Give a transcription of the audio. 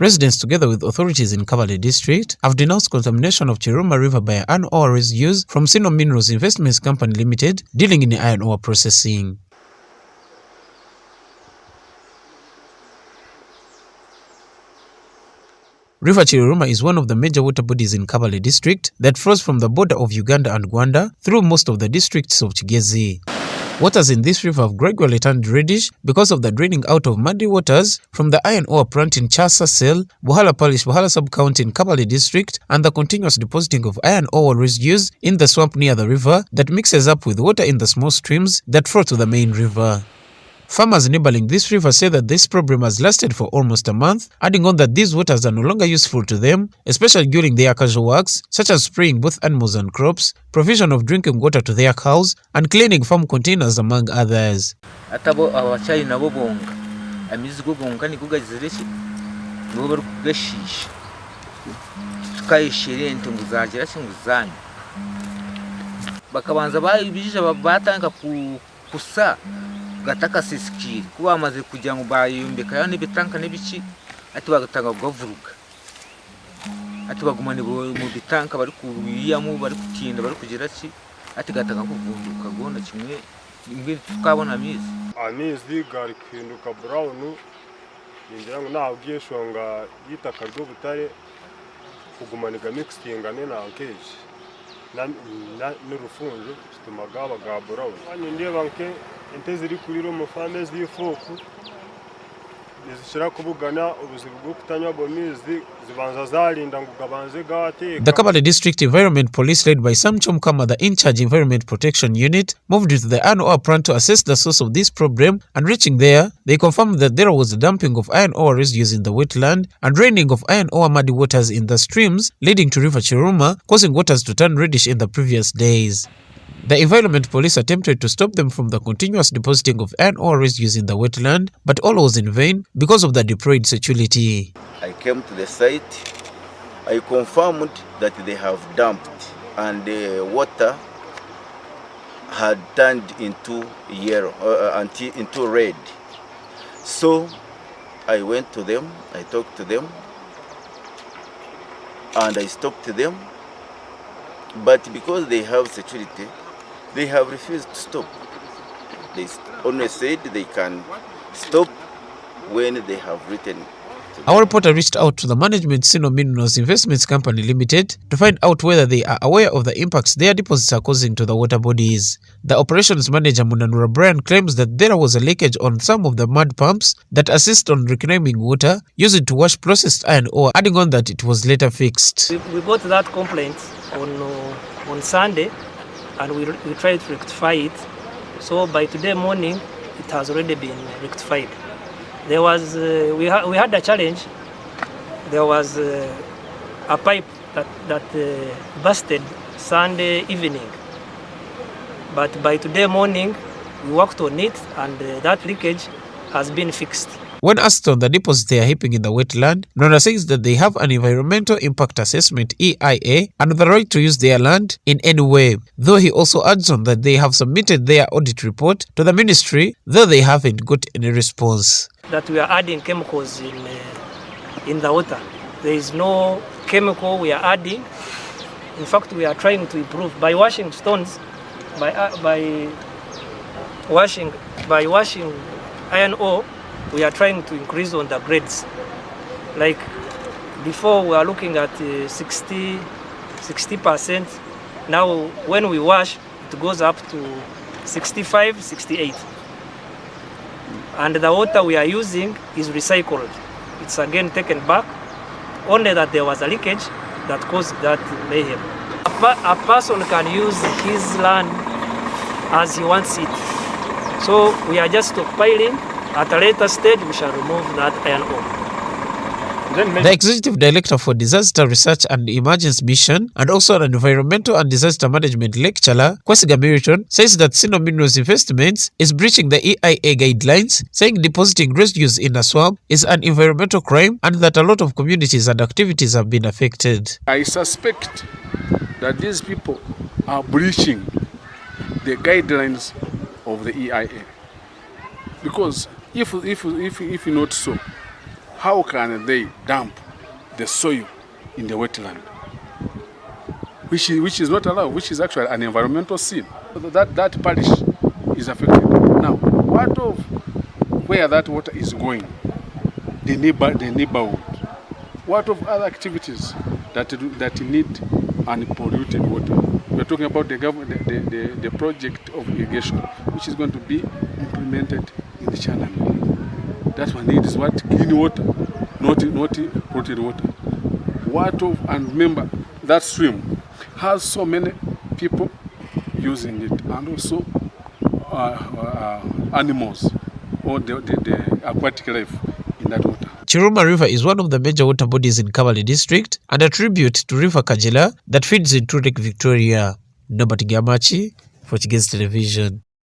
Residents, together with authorities in Kabale district, have denounced contamination of Kiruruma River by Iron Ore Residues from SINO Minerals Investments Company Limited, dealing in iron ore processing. River Kiruruma is one of the major water bodies in Kabale district that flows from the border of Uganda and Rwanda through most of the districts of Kigezi. Waters in this river have gradually turned reddish because of the draining out of muddy waters from the iron ore plant in Chasa Cell, Buhala Parish, Buhala Sub-County in Kabale district, and the continuous depositing of iron ore residues in the swamp near the river that mixes up with water in the small streams that flow to the main river. Farmers neighboring this river say that this problem has lasted for almost a month, adding on that these waters are no longer useful to them, especially during their casual works, such as spraying both animals and crops, provision of drinking water to their cows, and cleaning farm containers, among others. Gataka sisikiri kuba amaze kujya mu bayombeka yani bitanka n'ibiki ati bagatanga kugavuruka ati bagumane mu bitanka bari kuyiyamu bari kutinda bari kugira ki ati gatanga kuvunduka gona kimwe ingwe tukabona amizi gari kwinduka brown ingira ngo nabwiye shonga yitaka ryo butare kugumana ga mixing na ankeje na n'urufunzo tumaga baga brown ani ndiye banke inteziri kuriro mu farmers y'ifuku nizishira kubugana ubuzibu bwo kutanywa bomizi zibanza zalinda ngugabanze gate. The Kabale District Environment Police, led by Sam Chomkama, the in-charge Environment Protection Unit, moved to the iron ore plant to assess the source of this problem, and reaching there, they confirmed that there was a dumping of iron ore residues in the wetland and draining of iron ore muddy waters in the streams leading to River Kiruruma, causing waters to turn reddish in the previous days. The Environment Police attempted to stop them from the continuous depositing of iron ore residues in the wetland, but all was in vain because of the deployed security. I came to the site. I confirmed that they have dumped and the water had turned into yellow, into red. So I went to them, I talked to them, and I stopped them. But because they have security, they have refused to stop. They only said they can stop when they have written. Our reporter reached out to the management SINO Minerals Investments Company Limited to find out whether they are aware of the impacts their deposits are causing to the water bodies. The operations manager Munanura Brian claims that there was a leakage on some of the mud pumps that assist on reclaiming water used to wash processed iron ore, adding on that it was later fixed. We got that complaint on Sunday, and we tried to rectify it. So by today morning, it has already been rectified. There was we had a challenge. There was a pipe that busted Sunday evening, but by today morning we worked on it, and that leakage has been fixed. When asked on the deposits they are heaping in the wetland, Nona says that they have an Environmental Impact Assessment EIA and the right to use their land in any way, though he also adds on that they have submitted their audit report to the ministry, though they haven't got any response. That we are adding chemicals in the water. There is no chemical we are adding. In fact, we are trying to improve by washing stones, by washing iron ore. We are trying to increase on the grades. Like before, we are looking at 60%. Now, when we wash, it goes up to 65, 68. And the water we are using is recycled. It's again taken back, only that there was a leakage that caused that mayhem. A person can use his land as he wants it. So we are just stockpiling. At a later stage, we shall remove that iron ore. The Executive Director for Disaster Research and Emergency Mission and also an Environmental and Disaster Management Lecturer, Kwesiga Meriton, says that SINO Minerals Investments is breaching the EIA guidelines, saying depositing residues in a swamp is an environmental crime and that a lot of communities and activities have been affected. I suspect that these people are breaching the guidelines of the EIA. Because if not so, how can they dump the soil in the wetland? Which is not allowed, which is actually an environmental sin. That parish is affected. Now, what of where that water is going? The neighborhood. What of other activities that need unpolluted water? We're talking about the project of irrigation, which is going to be implemented in the channel. That one needs what? Clean water, not polluted water. What of, and remember, that stream has so many people using it, and also animals, or the aquatic life in that water. Kiruruma River is one of the major water bodies in Kabale district and a tribute to River Kajela that feeds into Lake Victoria. Norbert Gamachi for Portuguese Television.